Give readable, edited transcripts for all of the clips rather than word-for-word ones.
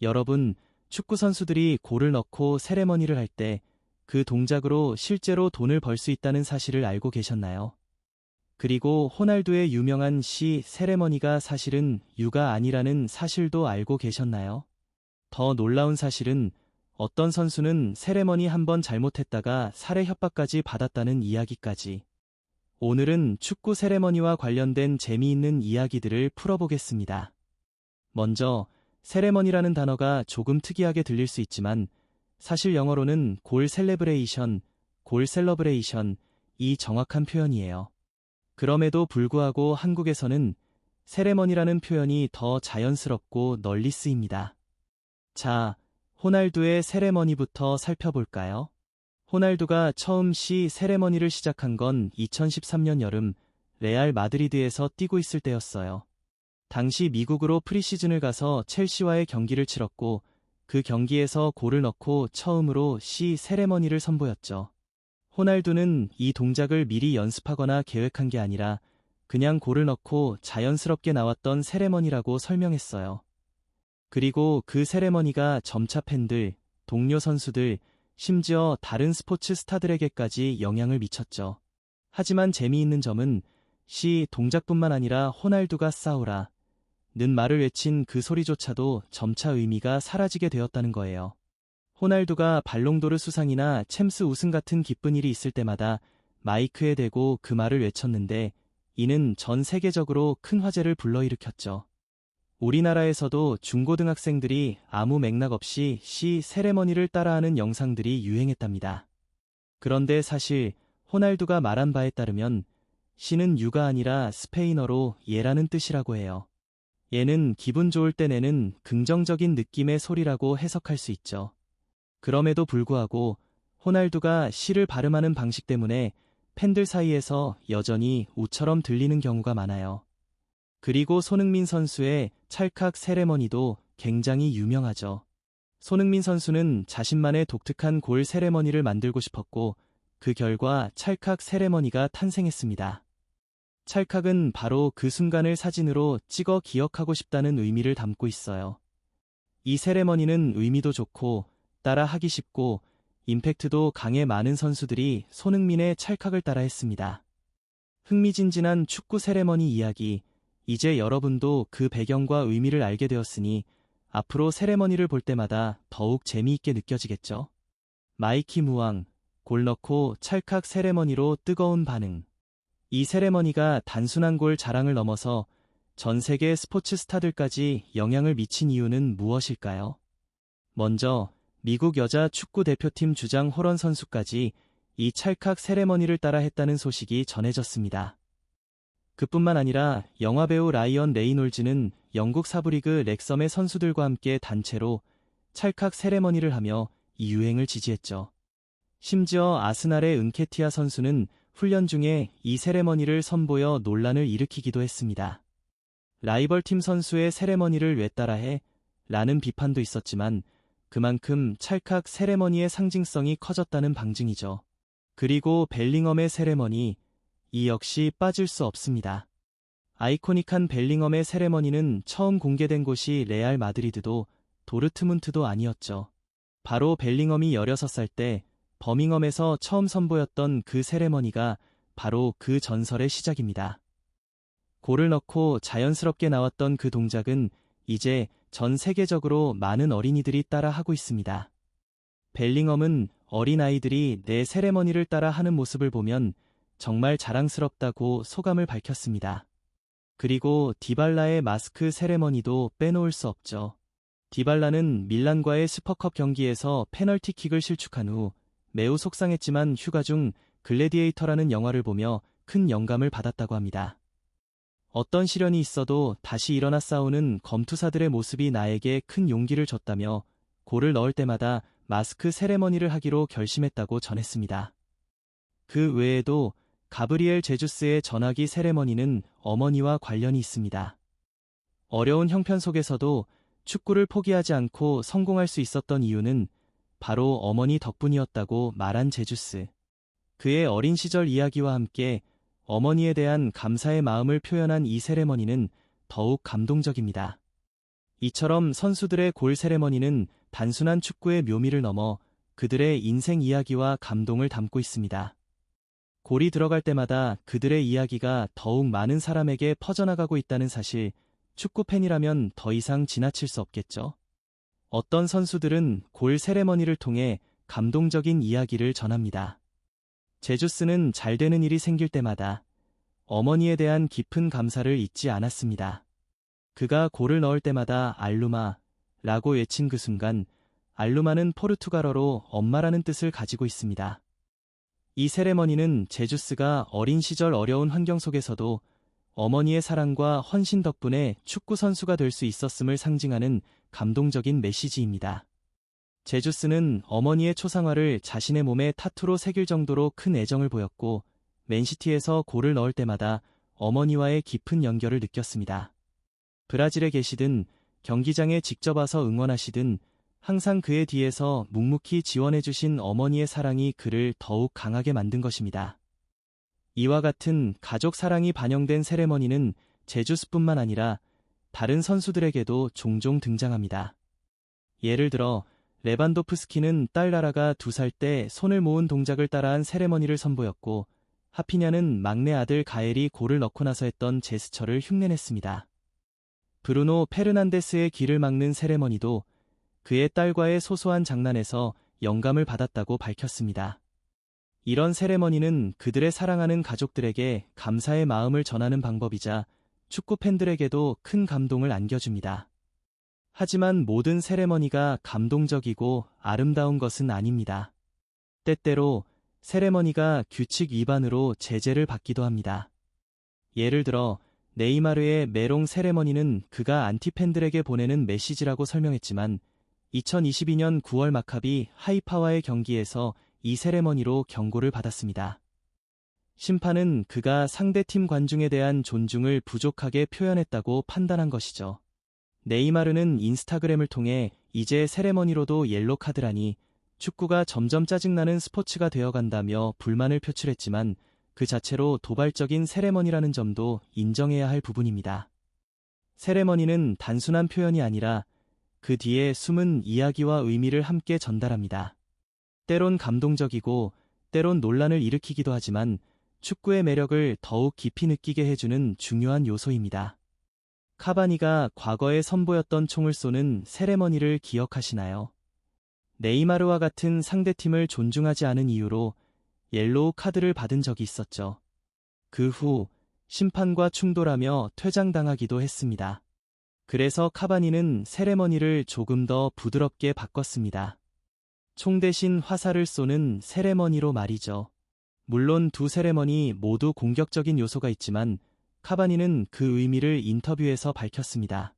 여러분, 축구 선수들이 골을 넣고 세레머니를 할 때 그 동작으로 실제로 돈을 벌 수 있다는 사실을 알고 계셨나요? 그리고 호날두의 유명한 시 세레머니가 사실은 유가 아니라는 사실도 알고 계셨나요? 더 놀라운 사실은 어떤 선수는 세레머니 한 번 잘못했다가 살해 협박까지 받았다는 이야기까지. 오늘은 축구 세레머니와 관련된 재미있는 이야기들을 풀어보겠습니다. 먼저, 세레머니라는 단어가 조금 특이하게 들릴 수 있지만 사실 영어로는 골 셀레브레이션, 골 셀러브레이션이 정확한 표현이에요. 그럼에도 불구하고 한국에서는 세레머니라는 표현이 더 자연스럽고 널리 쓰입니다. 자, 호날두의 세레머니부터 살펴볼까요? 호날두가 처음 시 세레머니를 시작한 건 2013년 여름 레알 마드리드에서 뛰고 있을 때였어요. 당시 미국으로 프리시즌을 가서 첼시와의 경기를 치렀고 그 경기에서 골을 넣고 처음으로 시 세레머니를 선보였죠. 호날두는 이 동작을 미리 연습하거나 계획한 게 아니라 그냥 골을 넣고 자연스럽게 나왔던 세레머니라고 설명했어요. 그리고 그 세레머니가 점차 팬들, 동료 선수들, 심지어 다른 스포츠 스타들에게까지 영향을 미쳤죠. 하지만 재미있는 점은 시 동작뿐만 아니라 호날두가 싸우라 는 말을 외친 그 소리조차도 점차 의미가 사라지게 되었다는 거예요. 호날두가 발롱도르 수상이나 챔스 우승 같은 기쁜 일이 있을 때마다 마이크에 대고 그 말을 외쳤는데 이는 전 세계적으로 큰 화제를 불러일으켰죠. 우리나라에서도 중고등학생들이 아무 맥락 없이 시 세레머니를 따라하는 영상들이 유행했답니다. 그런데 사실 호날두가 말한 바에 따르면 시는 유가 아니라 스페인어로 예라는 뜻이라고 해요. 얘는 기분 좋을 때 내는 긍정적인 느낌의 소리라고 해석할 수 있죠. 그럼에도 불구하고 호날두가 시를 발음하는 방식 때문에 팬들 사이에서 여전히 우처럼 들리는 경우가 많아요. 그리고 손흥민 선수의 찰칵 세레머니도 굉장히 유명하죠. 손흥민 선수는 자신만의 독특한 골 세레머니를 만들고 싶었고 그 결과 찰칵 세레머니가 탄생했습니다. 찰칵은 바로 그 순간을 사진으로 찍어 기억하고 싶다는 의미를 담고 있어요. 이 세레머니는 의미도 좋고 따라 하기 쉽고 임팩트도 강해 많은 선수들이 손흥민의 찰칵을 따라 했습니다. 흥미진진한 축구 세레머니 이야기, 이제 여러분도 그 배경과 의미를 알게 되었으니 앞으로 세레머니를 볼 때마다 더욱 재미있게 느껴지겠죠? 마이키 무왕, 골 넣고 찰칵 세레머니로 뜨거운 반응. 이 세레머니가 단순한 골 자랑을 넘어서 전 세계 스포츠 스타들까지 영향을 미친 이유는 무엇일까요? 먼저 미국 여자 축구 대표팀 주장 호런 선수까지 이 찰칵 세레머니를 따라 했다는 소식이 전해졌습니다. 그뿐만 아니라 영화배우 라이언 레이놀즈는 영국 사부리그 렉섬의 선수들과 함께 단체로 찰칵 세레머니를 하며 이 유행을 지지했죠. 심지어 아스날의 은케티아 선수는 훈련 중에 이 세레머니를 선보여 논란을 일으키기도 했습니다. 라이벌팀 선수의 세레머니를 왜 따라해? 라는 비판도 있었지만 그만큼 찰칵 세레머니의 상징성이 커졌다는 방증이죠. 그리고 벨링엄의 세레머니, 이 역시 빠질 수 없습니다. 아이코닉한 벨링엄의 세레머니는 처음 공개된 곳이 레알 마드리드도 도르트문트도 아니었죠. 바로 벨링엄이 16살 때 버밍엄에서 처음 선보였던 그 세레머니가 바로 그 전설의 시작입니다. 골을 넣고 자연스럽게 나왔던 그 동작은 이제 전 세계적으로 많은 어린이들이 따라 하고 있습니다. 벨링엄은 어린아이들이 내 세레머니를 따라 하는 모습을 보면 정말 자랑스럽다고 소감을 밝혔습니다. 그리고 디발라의 마스크 세레머니도 빼놓을 수 없죠. 디발라는 밀란과의 슈퍼컵 경기에서 페널티킥을 실축한 후 매우 속상했지만 휴가 중 글래디에이터라는 영화를 보며 큰 영감을 받았다고 합니다. 어떤 시련이 있어도 다시 일어나 싸우는 검투사들의 모습이 나에게 큰 용기를 줬다며 골을 넣을 때마다 마스크 세레머니를 하기로 결심했다고 전했습니다. 그 외에도 가브리엘 제주스의 전화기 세레머니는 어머니와 관련이 있습니다. 어려운 형편 속에서도 축구를 포기하지 않고 성공할 수 있었던 이유는 바로 어머니 덕분이었다고 말한 제주스. 그의 어린 시절 이야기와 함께 어머니에 대한 감사의 마음을 표현한 이 세레머니는 더욱 감동적입니다. 이처럼 선수들의 골 세레머니는 단순한 축구의 묘미를 넘어 그들의 인생 이야기와 감동을 담고 있습니다. 골이 들어갈 때마다 그들의 이야기가 더욱 많은 사람에게 퍼져나가고 있다는 사실, 축구 팬이라면 더 이상 지나칠 수 없겠죠. 어떤 선수들은 골 세레머니를 통해 감동적인 이야기를 전합니다. 제주스는 잘 되는 일이 생길 때마다 어머니에 대한 깊은 감사를 잊지 않았습니다. 그가 골을 넣을 때마다 알루마 라고 외친 그 순간, 알루마는 포르투갈어로 엄마라는 뜻을 가지고 있습니다. 이 세레머니는 제주스가 어린 시절 어려운 환경 속에서도 어머니의 사랑과 헌신 덕분에 축구 선수가 될 수 있었음을 상징하는 감동적인 메시지입니다. 제주스는 어머니의 초상화를 자신의 몸에 타투로 새길 정도로 큰 애정을 보였고, 맨시티에서 골을 넣을 때마다 어머니와의 깊은 연결을 느꼈습니다. 브라질에 계시든 경기장에 직접 와서 응원하시든 항상 그의 뒤에서 묵묵히 지원해주신 어머니의 사랑이 그를 더욱 강하게 만든 것입니다. 이와 같은 가족 사랑이 반영된 세레머니는 제주스뿐만 아니라 다른 선수들에게도 종종 등장합니다. 예를 들어 레반도프스키는 딸 라라가 2살 때 손을 모은 동작을 따라한 세레머니를 선보였고, 하피냐는 막내 아들 가엘이 골을 넣고 나서 했던 제스처를 흉내냈습니다. 브루노 페르난데스의 길을 막는 세레머니도 그의 딸과의 소소한 장난에서 영감을 받았다고 밝혔습니다. 이런 세레머니는 그들의 사랑하는 가족들에게 감사의 마음을 전하는 방법이자 축구 팬들에게도 큰 감동을 안겨줍니다. 하지만 모든 세레머니가 감동적이고 아름다운 것은 아닙니다. 때때로 세레머니가 규칙 위반으로 제재를 받기도 합니다. 예를 들어 네이마르의 메롱 세레머니는 그가 안티팬들에게 보내는 메시지라고 설명했지만 2022년 9월 마카비 하이파와의 경기에서 이 세레머니로 경고를 받았습니다. 심판은 그가 상대팀 관중에 대한 존중을 부족하게 표현했다고 판단한 것이죠. 네이마르는 인스타그램을 통해 이제 세레머니로도 옐로 카드라니 축구가 점점 짜증나는 스포츠가 되어간다며 불만을 표출했지만, 그 자체로 도발적인 세레머니라는 점도 인정해야 할 부분입니다. 세레머니는 단순한 표현이 아니라 그 뒤에 숨은 이야기와 의미를 함께 전달합니다. 때론 감동적이고 때론 논란을 일으키기도 하지만 축구의 매력을 더욱 깊이 느끼게 해주는 중요한 요소입니다. 카바니가 과거에 선보였던 총을 쏘는 세레머니를 기억하시나요? 네이마르와 같은 상대팀을 존중하지 않은 이유로 옐로우 카드를 받은 적이 있었죠. 그 후 심판과 충돌하며 퇴장당하기도 했습니다. 그래서 카바니는 세레머니를 조금 더 부드럽게 바꿨습니다. 총 대신 화살을 쏘는 세레머니로 말이죠. 물론 두 세레머니 모두 공격적인 요소가 있지만 카바니는 그 의미를 인터뷰에서 밝혔습니다.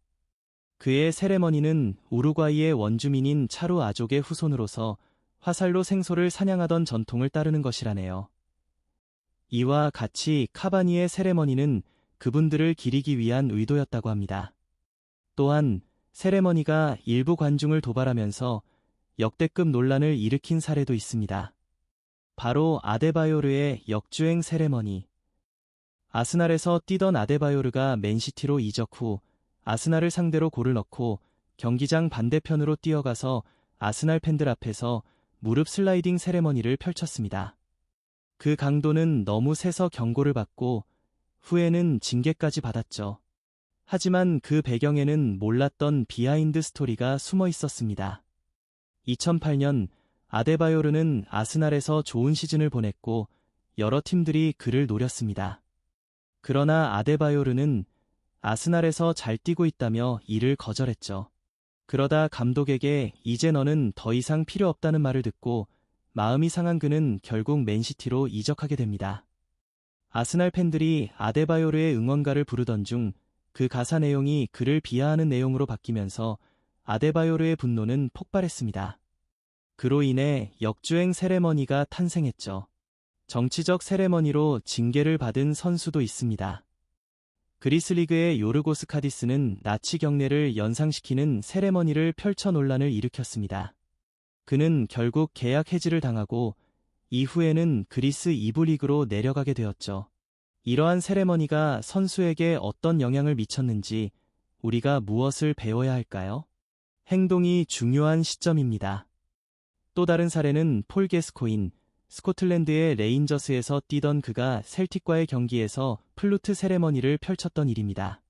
그의 세레머니는 우루과이의 원주민인 차루 아족의 후손으로서 화살로 생소를 사냥하던 전통을 따르는 것이라네요. 이와 같이 카바니의 세레머니는 그분들을 기리기 위한 의도였다고 합니다. 또한 세레머니가 일부 관중을 도발하면서 역대급 논란을 일으킨 사례도 있습니다. 바로 아데바요르의 역주행 세레머니. 아스날에서 뛰던 아데바요르가 맨시티로 이적 후 아스날을 상대로 골을 넣고 경기장 반대편으로 뛰어가서 아스날 팬들 앞에서 무릎 슬라이딩 세레머니를 펼쳤습니다. 그 강도는 너무 세서 경고를 받고 후에는 징계까지 받았죠. 하지만 그 배경에는 몰랐던 비하인드 스토리가 숨어 있었습니다. 2008년 아데바요르는 아스날에서 좋은 시즌을 보냈고 여러 팀들이 그를 노렸습니다. 그러나 아데바요르는 아스날에서 잘 뛰고 있다며 이를 거절했죠. 그러다 감독에게 이제 너는 더 이상 필요 없다는 말을 듣고 마음이 상한 그는 결국 맨시티로 이적하게 됩니다. 아스날 팬들이 아데바요르의 응원가를 부르던 중 그 가사 내용이 그를 비하하는 내용으로 바뀌면서 아데바요르의 분노는 폭발했습니다. 그로 인해 역주행 세레머니가 탄생했죠. 정치적 세레머니로 징계를 받은 선수도 있습니다. 그리스 리그의 요르고스 카디스는 나치 경례를 연상시키는 세레머니를 펼쳐 논란을 일으켰습니다. 그는 결국 계약 해지를 당하고 이후에는 그리스 2부 리그로 내려가게 되었죠. 이러한 세레머니가 선수에게 어떤 영향을 미쳤는지 우리가 무엇을 배워야 할까요? 행동이 중요한 시점입니다. 또 다른 사례는 폴 게스코인, 스코틀랜드의 레인저스에서 뛰던 그가 셀틱과의 경기에서 플루트 세레머니를 펼쳤던 일입니다.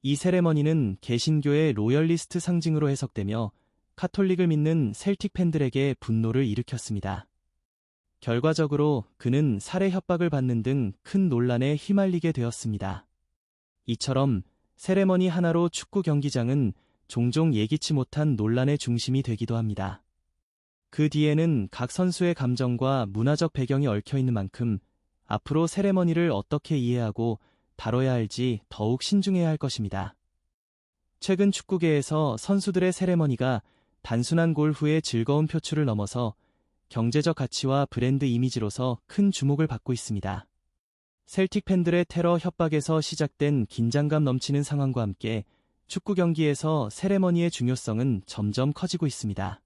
이 세레머니는 개신교의 로열리스트 상징으로 해석되며 카톨릭을 믿는 셀틱 팬들에게 분노를 일으켰습니다. 결과적으로 그는 살해 협박을 받는 등 큰 논란에 휘말리게 되었습니다. 이처럼 세레머니 하나로 축구 경기장은 종종 예기치 못한 논란의 중심이 되기도 합니다. 그 뒤에는 각 선수의 감정과 문화적 배경이 얽혀 있는 만큼 앞으로 세레머니를 어떻게 이해하고 다뤄야 할지 더욱 신중해야 할 것입니다. 최근 축구계에서 선수들의 세레머니가 단순한 골 후의 즐거운 표출을 넘어서 경제적 가치와 브랜드 이미지로서 큰 주목을 받고 있습니다. 셀틱 팬들의 테러 협박에서 시작된 긴장감 넘치는 상황과 함께 축구 경기에서 세레머니의 중요성은 점점 커지고 있습니다.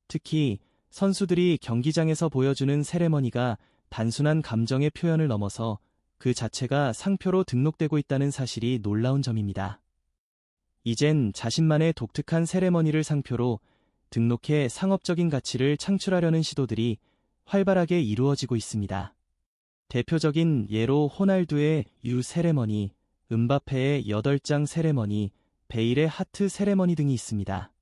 특히 선수들이 경기장에서 보여주는 세레머니가 단순한 감정의 표현을 넘어서 그 자체가 상표로 등록되고 있다는 사실이 놀라운 점입니다. 이젠 자신만의 독특한 세레머니를 상표로 등록해 상업적인 가치를 창출하려는 시도들이 활발하게 이루어지고 있습니다. 대표적인 예로 호날두의 유 세레머니, 음바페의 8장 세레머니, 베일의 하트 세레머니 등이 있습니다.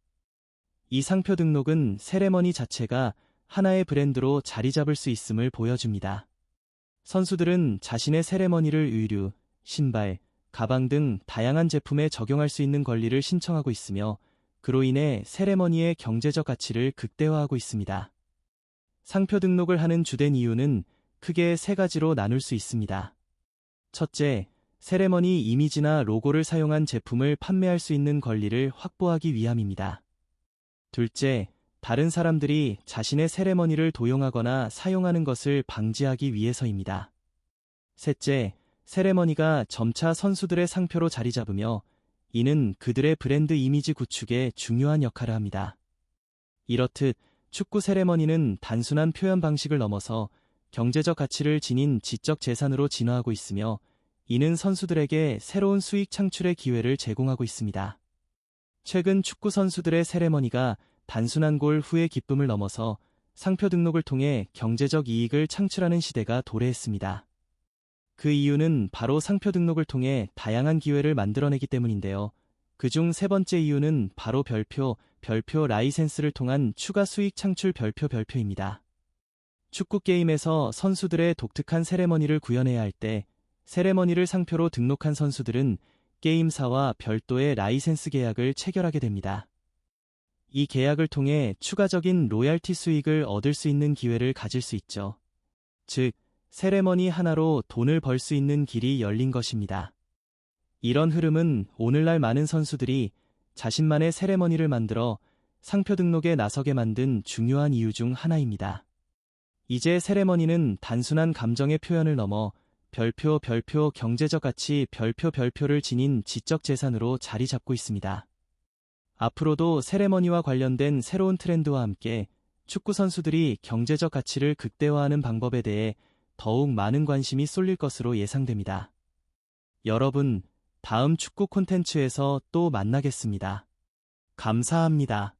이 상표 등록은 세레머니 자체가 하나의 브랜드로 자리 잡을 수 있음을 보여줍니다. 선수들은 자신의 세레머니를 의류, 신발, 가방 등 다양한 제품에 적용할 수 있는 권리를 신청하고 있으며 그로 인해 세레머니의 경제적 가치를 극대화하고 있습니다. 상표 등록을 하는 주된 이유는 크게 세 가지로 나눌 수 있습니다. 첫째, 세레머니 이미지나 로고를 사용한 제품을 판매할 수 있는 권리를 확보하기 위함입니다. 둘째, 다른 사람들이 자신의 세레머니를 도용하거나 사용하는 것을 방지하기 위해서입니다. 셋째, 세레머니가 점차 선수들의 상표로 자리 잡으며 이는 그들의 브랜드 이미지 구축에 중요한 역할을 합니다. 이렇듯 축구 세레머니는 단순한 표현 방식을 넘어서 경제적 가치를 지닌 지적 재산으로 진화하고 있으며 이는 선수들에게 새로운 수익 창출의 기회를 제공하고 있습니다. 최근 축구 선수들의 세레머니가 단순한 골 후의 기쁨을 넘어서 상표 등록을 통해 경제적 이익을 창출하는 시대가 도래했습니다. 그 이유는 바로 상표 등록을 통해 다양한 기회를 만들어내기 때문인데요. 그중 세 번째 이유는 바로 별표 라이센스를 통한 추가 수익 창출 별표입니다. 축구 게임에서 선수들의 독특한 세레머니를 구현해야 할 때 세레머니를 상표로 등록한 선수들은 게임사와 별도의 라이센스 계약을 체결하게 됩니다. 이 계약을 통해 추가적인 로얄티 수익을 얻을 수 있는 기회를 가질 수 있죠. 즉, 세레머니 하나로 돈을 벌 수 있는 길이 열린 것입니다. 이런 흐름은 오늘날 많은 선수들이 자신만의 세레머니를 만들어 상표 등록에 나서게 만든 중요한 이유 중 하나입니다. 이제 세레머니는 단순한 감정의 표현을 넘어 별표 경제적 가치 별표를 지닌 지적 재산으로 자리 잡고 있습니다. 앞으로도 세레머니와 관련된 새로운 트렌드와 함께 축구 선수들이 경제적 가치를 극대화하는 방법에 대해 더욱 많은 관심이 쏠릴 것으로 예상됩니다. 여러분, 다음 축구 콘텐츠에서 또 만나겠습니다. 감사합니다.